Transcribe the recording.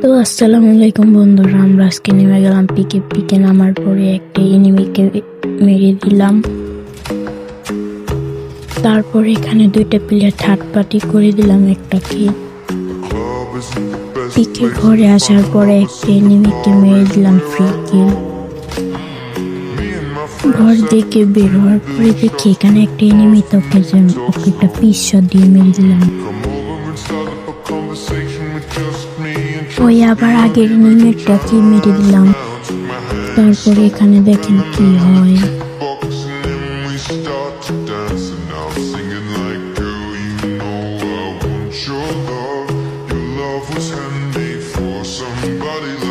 তো আসসালামু আলাইকুম বন্ধুরা, আমরা আজকে নেমে গেলাম পিকে। পিকে নামার পরে একটা এনিমিকে মেরে দিলাম। তারপরে এখানে দুইটা প্লেয়ার থার্ড পার্টি করে দিলাম একটাকে। পিকে ঘরে আসার পরে একটা এনিমিকে মেরে দিলাম ফ্রি কিল। ঘর থেকে বের হওয়ার পরে দেখি এখানে একটা এনিমি, ওকে একটা পিস শট দিয়ে মেরে দিলাম। ওই আবার আগের এনিমিটাকে মেরে দিলাম। তারপরে এখানে দেখেন কি হয়। Your love was handmade for somebody like